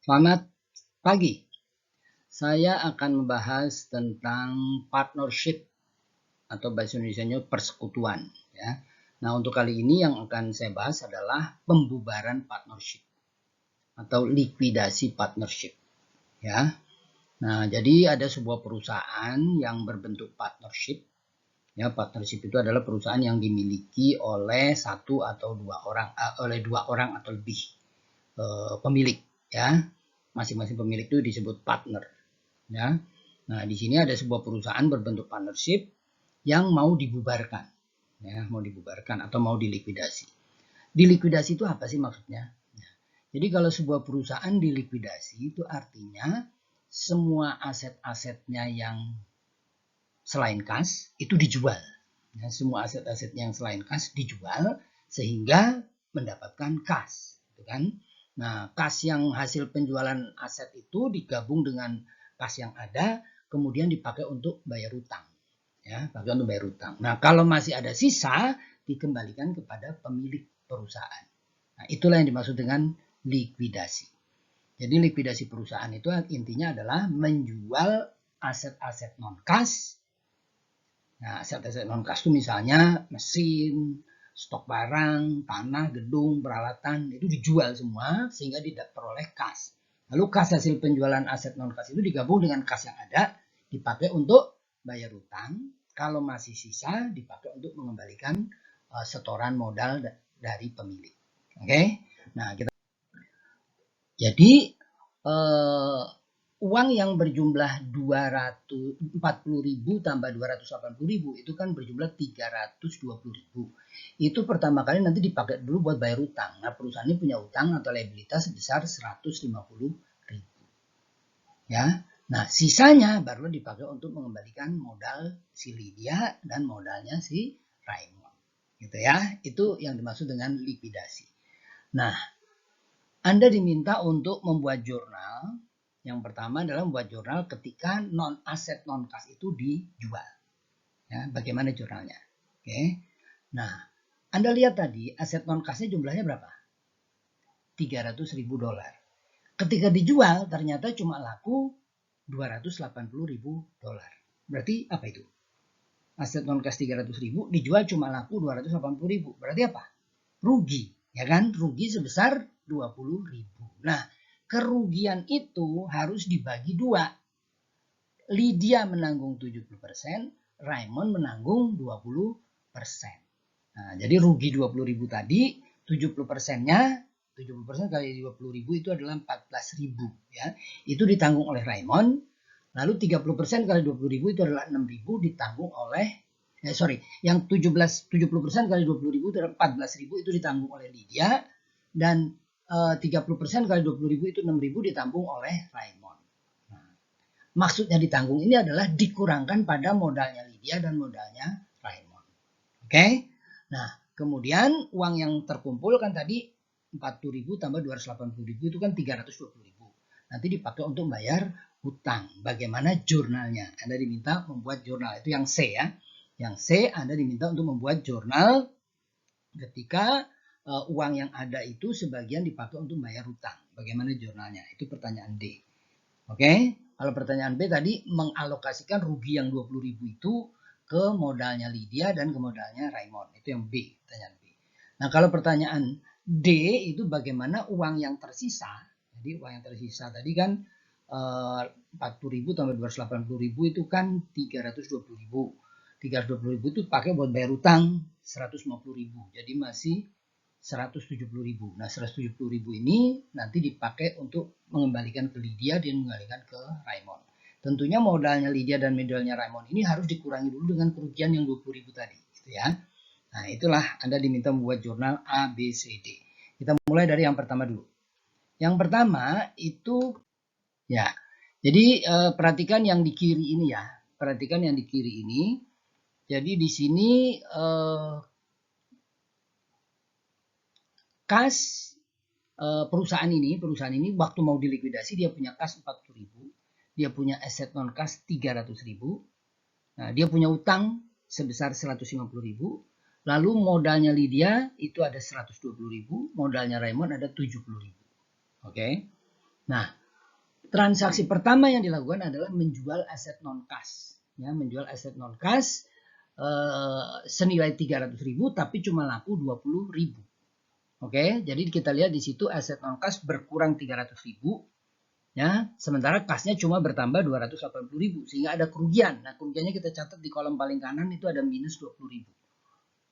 Selamat pagi. Saya akan membahas tentang partnership atau bahasa Indonesianya persekutuan. Ya. Nah, untuk kali ini yang akan saya bahas adalah pembubaran partnership atau likuidasi partnership. Ya. Nah, jadi ada sebuah perusahaan yang berbentuk partnership. Ya, partnership itu adalah perusahaan yang dimiliki oleh satu atau oleh dua orang atau lebih pemilik. Ya, masing-masing pemilik itu disebut partner. Ya. Nah, di sini ada sebuah perusahaan berbentuk partnership yang mau dibubarkan. Ya, mau dibubarkan atau mau dilikuidasi. Dilikuidasi itu apa sih maksudnya? Jadi kalau sebuah perusahaan dilikuidasi itu artinya semua aset-asetnya yang selain kas itu dijual. Ya, semua aset-asetnya yang selain kas dijual sehingga mendapatkan kas, gitu kan? Nah, kas yang hasil penjualan aset itu digabung dengan kas yang ada, kemudian dipakai untuk bayar utang. Ya, pakai untuk bayar utang. Nah, kalau masih ada sisa, dikembalikan kepada pemilik perusahaan. Nah, itulah yang dimaksud dengan likuidasi. Jadi likuidasi perusahaan itu intinya adalah menjual aset-aset non-kas. Nah, aset-aset non-kas itu misalnya mesin, stok barang, tanah, gedung, peralatan, itu dijual semua sehingga tidak peroleh kas. Lalu kas hasil penjualan aset non-kas itu digabung dengan kas yang ada, dipakai untuk bayar utang. Kalau masih sisa, dipakai untuk mengembalikan setoran modal dari pemilik. Oke, nah kita jadi uang yang berjumlah 240.000 tambah 280.000 itu kan berjumlah 320.000. Itu pertama kali nanti dipakai dulu buat bayar utang. Nah, perusahaan ini punya utang atau liabilitas sebesar 150.000. Ya. Nah, sisanya baru dipakai untuk mengembalikan modal si Lydia dan modalnya si Raymond. Gitu ya. Itu yang dimaksud dengan likuidasi. Nah, Anda diminta untuk membuat jurnal. Yang pertama adalah membuat jurnal ketika aset non-kas itu dijual. Ya, bagaimana jurnalnya? Oke. Nah, Anda lihat tadi aset non-kasnya jumlahnya berapa? 300.000 dolar. Ketika dijual ternyata cuma laku 280.000 dolar. Berarti apa itu? Aset non-kas 300.000 dijual cuma laku 280.000. Berarti apa? Rugi, ya kan? Rugi sebesar 20.000. Nah, kerugian itu harus dibagi dua. Lydia menanggung 70%, Raymond menanggung 20%. Nah, jadi rugi 20.000 tadi, 70%-nya 70% kali 20.000 itu adalah 14.000 ya. Itu ditanggung oleh Raymond. Lalu 30% kali 20.000 itu adalah 6.000 ditanggung oleh yang 70% kali 20.000 itu adalah 14.000 itu ditanggung oleh Lydia dan 30% kali 20.000 itu 6.000 ditanggung oleh Raymond. Nah, maksudnya ditanggung ini adalah dikurangkan pada modalnya Lydia dan modalnya Raymond. Oke? Nah, kemudian uang yang terkumpul kan tadi 40.000 tambah 280.000 itu kan 320.000. Nanti dipakai untuk bayar hutang. Bagaimana jurnalnya? Anda diminta membuat jurnal. Itu yang C ya. Yang C Anda diminta untuk membuat jurnal ketika uang yang ada itu sebagian dipakai untuk bayar hutang. Bagaimana jurnalnya? Itu pertanyaan D. Oke? Kalau pertanyaan B tadi mengalokasikan rugi yang 20.000 itu ke modalnya Lydia dan ke modalnya Raymond. Itu yang B, pertanyaan B. Nah, kalau pertanyaan D itu bagaimana uang yang tersisa. Jadi uang yang tersisa tadi kan 40.000 tambah 280.000 itu kan 320.000. 320.000 itu pakai buat bayar utang 150.000. Jadi masih 170.000. Nah, 170.000 ini nanti dipakai untuk mengembalikan ke Lydia dan mengembalikan ke Raymond. Tentunya modalnya Lydia dan modalnya Raymond ini harus dikurangi dulu dengan kerugian yang 20.000 tadi, gitu ya. Nah, itulah Anda diminta membuat jurnal A, B, C, D. Kita mulai dari yang pertama dulu. Yang pertama itu ya. Jadi perhatikan yang di kiri ini ya. Perhatikan yang di kiri ini. Jadi di sini kas perusahaan ini waktu mau dilikuidasi dia punya kas 40.000, dia punya aset non kas 300.000, nah, dia punya utang sebesar 150.000, lalu modalnya Lydia itu ada 120.000, modalnya Raymond ada 70.000. Oke. Nah, transaksi pertama yang dilakukan adalah menjual aset non-kas. Ya, menjual aset non-kas senilai 300.000 tapi cuma laku 20.000. Oke, jadi kita lihat di situ aset non-kas berkurang 300.000. Ya, sementara kasnya cuma bertambah 280.000 sehingga ada kerugian. Nah, kerugiannya kita catat di kolom paling kanan itu ada minus 20.000.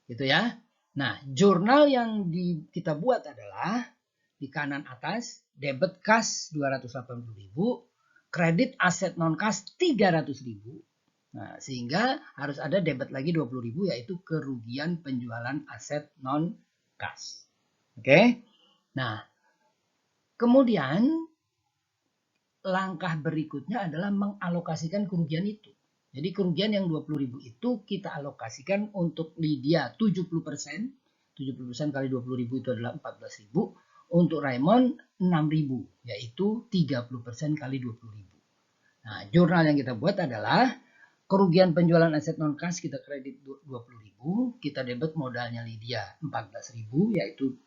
Gitu ya. Nah, jurnal yang kita buat adalah di kanan atas debit kas 280.000, kredit aset non kas 300.000. Nah, sehingga harus ada debit lagi 20.000 yaitu kerugian penjualan aset non kas. Oke. Nah, kemudian langkah berikutnya adalah mengalokasikan kerugian itu. Jadi kerugian yang 20.000 itu kita alokasikan untuk Lydia 70%. 70% kali 20.000 itu adalah 14.000. Untuk Raymond 6.000 yaitu 30% kali 20.000. Nah, jurnal yang kita buat adalah kerugian penjualan aset non kas kita kredit 20.000, kita debit modalnya Lydia 14.000 yaitu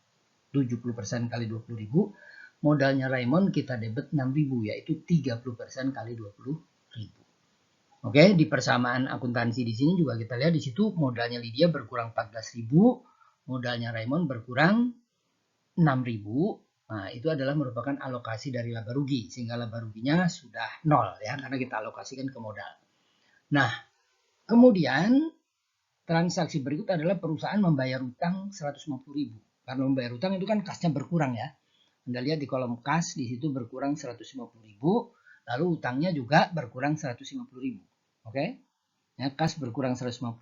70% kali 20.000. Modalnya Raymond kita debit 6.000 yaitu 30% kali 20.000. Oke, di persamaan akuntansi di sini juga kita lihat di situ modalnya Lydia berkurang 14.000, modalnya Raymond berkurang 6.000. Nah, itu adalah merupakan alokasi dari laba rugi sehingga laba ruginya sudah nol ya karena kita alokasikan ke modal. Nah, kemudian transaksi berikut adalah perusahaan membayar utang 150.000. Karena membayar utang itu kan kasnya berkurang ya. Anda lihat di kolom kas di situ berkurang 150.000, lalu utangnya juga berkurang 150.000. Oke? Ya, kas berkurang 150.000,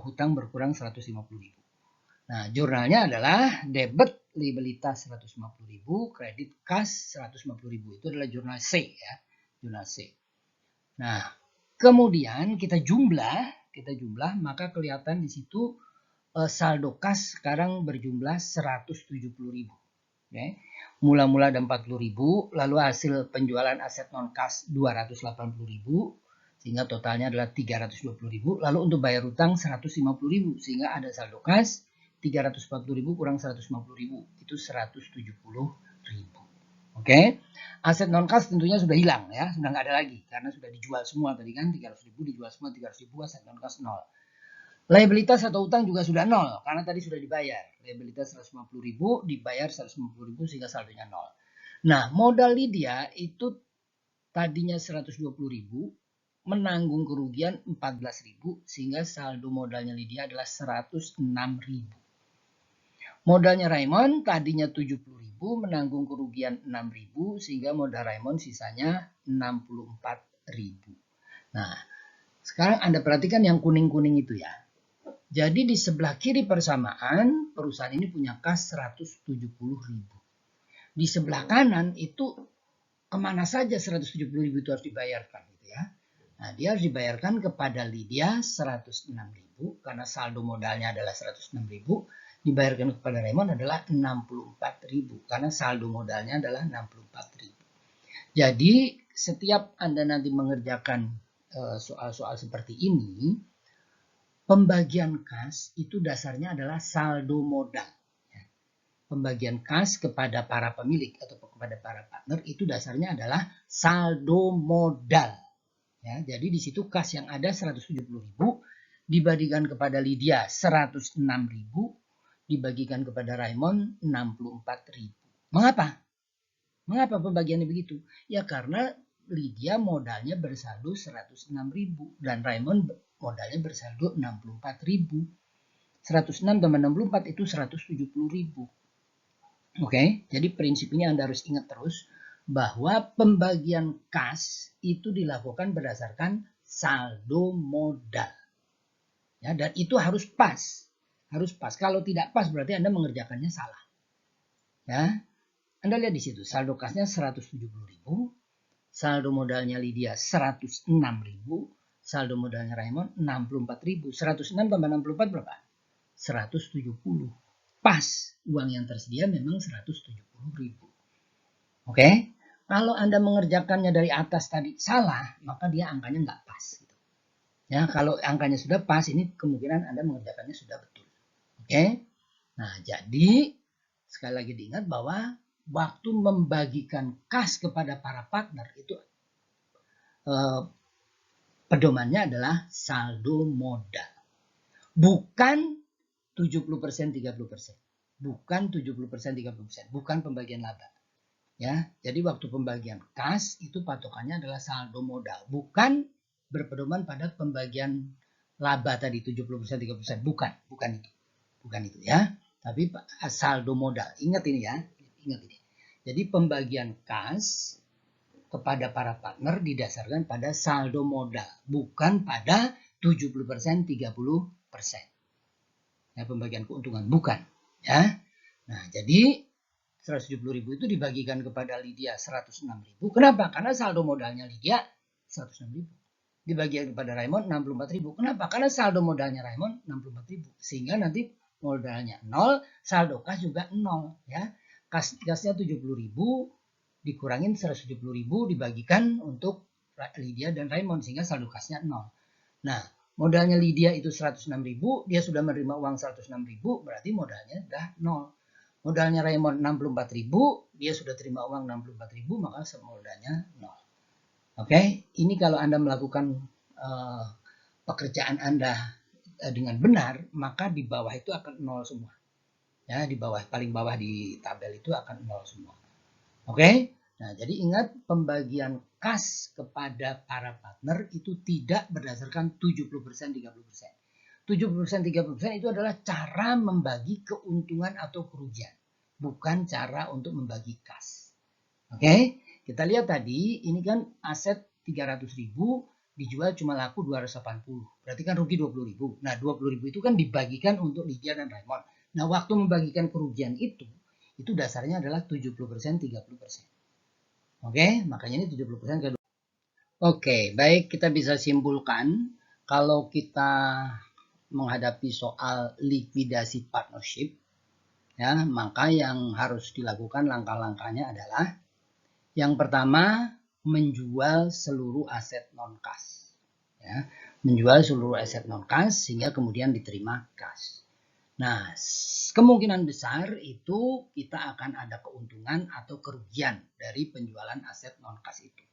hutang berkurang 150.000. Nah, jurnalnya adalah debit liabilitas 150.000, kredit kas 150.000. Itu adalah jurnal C ya, jurnal C. Nah, kemudian kita jumlah maka kelihatan di situ saldo kas sekarang berjumlah 170.000. Okay. Mula-mula ada 40.000, lalu hasil penjualan aset non kas 280.000, sehingga totalnya adalah 320.000. Lalu untuk bayar utang 150.000, sehingga ada saldo kas 340.000 kurang 150.000 itu 170.000. Oke, aset non kas tentunya sudah hilang ya, sudah nggak ada lagi karena sudah dijual semua tadi kan 300.000 dijual semua 300.000 aset non kas nol. Liabilitas atau utang juga sudah nol karena tadi sudah dibayar. Liabilitas 150.000 dibayar 150.000 sehingga saldonya nol. Nah, modal Lydia itu tadinya 120.000 menanggung kerugian 14.000 sehingga saldo modalnya Lydia adalah 106.000. Modalnya Raymond tadinya 70.000 menanggung kerugian 6.000 sehingga modal Raymond sisanya 64.000. Nah, sekarang Anda perhatikan yang kuning-kuning itu ya. Jadi di sebelah kiri persamaan perusahaan ini punya kas 170.000. Di sebelah kanan itu kemana saja 170.000 itu harus dibayarkan gitu ya. Nah, dia harus dibayarkan kepada Lydia 106.000 karena saldo modalnya adalah 106.000. Dibayarkan kepada Raymond adalah 64.000 karena saldo modalnya adalah 64.000. Jadi setiap Anda nanti mengerjakan soal-soal seperti ini, pembagian kas itu dasarnya adalah saldo modal. Pembagian kas kepada para pemilik atau kepada para partner itu dasarnya adalah saldo modal. Ya, jadi di situ kas yang ada 170.000 dibandingkan kepada Lydia 106.000 dibagikan kepada Raymond 64.000. Mengapa? Mengapa pembagiannya begitu? Ya karena Lydia modalnya bersaldo 106.000 dan Raymond modalnya bersaldo 64.000. 106 tambah 64 itu 170.000. Oke, jadi prinsip ini Anda harus ingat terus bahwa pembagian kas itu dilakukan berdasarkan saldo modal. Ya, dan itu harus pas. Harus pas. Kalau tidak pas berarti Anda mengerjakannya salah. Ya. Anda lihat di situ, saldo kasnya 170.000, saldo modalnya Lydia 106.000, saldo modalnya Raymond 64.000. 106 tambah 64 berapa? 170. Pas, uang yang tersedia memang 170.000. Oke? Kalau Anda mengerjakannya dari atas tadi salah, maka dia angkanya nggak pas. Ya, kalau angkanya sudah pas, ini kemungkinan Anda mengerjakannya sudah betul. Oke? Nah, jadi sekali lagi diingat bahwa waktu membagikan kas kepada para partner itu pedomannya adalah saldo modal. Bukan 70% 30%. Bukan 70% 30%. Bukan pembagian laba. Ya, jadi waktu pembagian kas itu patokannya adalah saldo modal. Bukan berpedoman pada pembagian laba tadi 70% 30%. Bukan itu. Bukan itu ya. Tapi saldo modal. Ingat ini ya. Ingat ini. Jadi pembagian kas kepada para partner didasarkan pada saldo modal, bukan pada 70% 30%. Ya, pembagian keuntungan bukan, ya. Nah, jadi 170.000 itu dibagikan kepada Lydia 106.000. Kenapa? Karena saldo modalnya Lydia 106.000. Dibagikan kepada Raymond 64.000. Kenapa? Karena saldo modalnya Raymond 64.000. Sehingga nanti modalnya 0, saldo kas juga 0, ya. Kasnya 70.000 dikurangin 170.000 dibagikan untuk Lydia dan Raymond sehingga saldo kasnya 0. Nah, modalnya Lydia itu 106.000, dia sudah menerima uang 106.000, berarti modalnya sudah 0. Modalnya Raymond 64.000, dia sudah terima uang 64.000, maka modalnya 0. Oke, ini kalau Anda melakukan pekerjaan Anda dengan benar, maka di bawah itu akan 0 semua. Ya, di bawah, paling bawah di tabel itu akan 0 semua. Oke, nah jadi ingat pembagian kas kepada para partner itu tidak berdasarkan 70% 30%. 70% 30% itu adalah cara membagi keuntungan atau kerugian, bukan cara untuk membagi kas. Oke, kita lihat tadi ini kan aset 300.000 dijual cuma laku 280, berarti kan rugi 20.000. Nah 20.000 itu kan dibagikan untuk Lydia dan Raymond. Nah waktu membagikan kerugian itu dasarnya adalah 70% 30%. Oke, makanya ini 70% ke 20%. Oke, baik, kita bisa simpulkan kalau kita menghadapi soal likuidasi partnership, ya, maka yang harus dilakukan langkah-langkahnya adalah yang pertama menjual seluruh aset non-kas, ya, menjual seluruh aset non-kas sehingga kemudian diterima kas. Nah, kemungkinan besar itu kita akan ada keuntungan atau kerugian dari penjualan aset non-kas itu.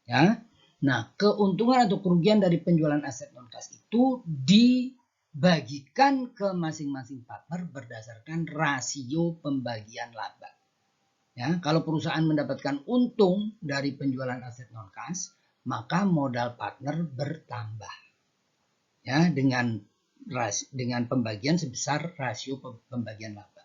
Ya. Nah, keuntungan atau kerugian dari penjualan aset non-kas itu dibagikan ke masing-masing partner berdasarkan rasio pembagian laba. Ya, kalau perusahaan mendapatkan untung dari penjualan aset non-kas, maka modal partner bertambah. Ya, dengan pembagian sebesar rasio pembagian laba.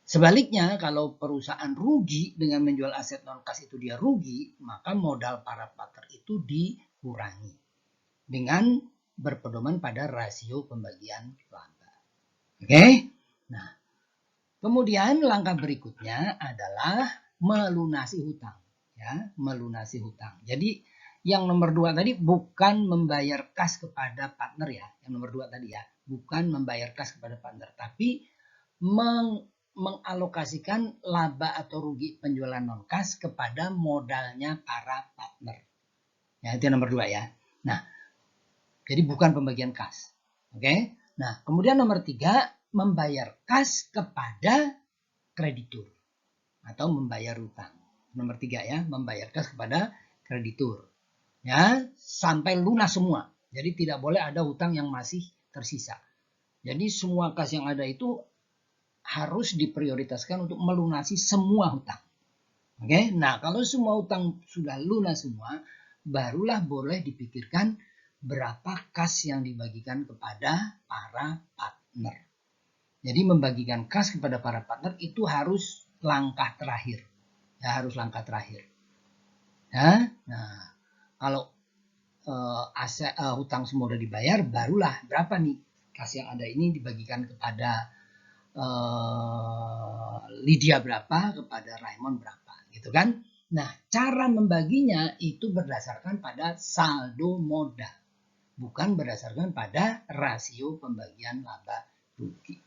Sebaliknya, kalau perusahaan rugi dengan menjual aset non-kas itu dia rugi, maka modal para partner itu dikurangi dengan berpedoman pada rasio pembagian laba. Oke? Nah, kemudian langkah berikutnya adalah melunasi hutang, ya, melunasi hutang. Jadi yang nomor 2 tadi bukan membayar kas kepada partner ya. Yang nomor 2 tadi ya, bukan membayar kas kepada partner, tapi mengalokasikan laba atau rugi penjualan non-kas kepada modalnya para partner. Ya, itu yang nomor 2 ya. Nah, jadi bukan pembagian kas. Oke. Nah, kemudian nomor 3, membayar kas kepada kreditur atau membayar hutang. Nomor 3 ya, membayar kas kepada kreditur. Ya, sampai lunas semua. Jadi tidak boleh ada hutang yang masih tersisa. Jadi semua kas yang ada itu harus diprioritaskan untuk melunasi semua hutang. Oke, nah kalau semua hutang sudah lunas semua, barulah boleh dipikirkan berapa kas yang dibagikan kepada para partner. Jadi membagikan kas kepada para partner itu harus langkah terakhir. Ya, harus langkah terakhir. Ya, nah kalau hutang semua sudah dibayar, barulah berapa nih kas yang ada ini dibagikan kepada Lydia berapa, kepada Raymond berapa, gitu kan? Nah, cara membaginya itu berdasarkan pada saldo modal, bukan berdasarkan pada rasio pembagian laba rugi.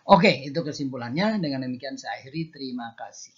Oke, itu kesimpulannya. Dengan demikian saya akhiri. Terima kasih.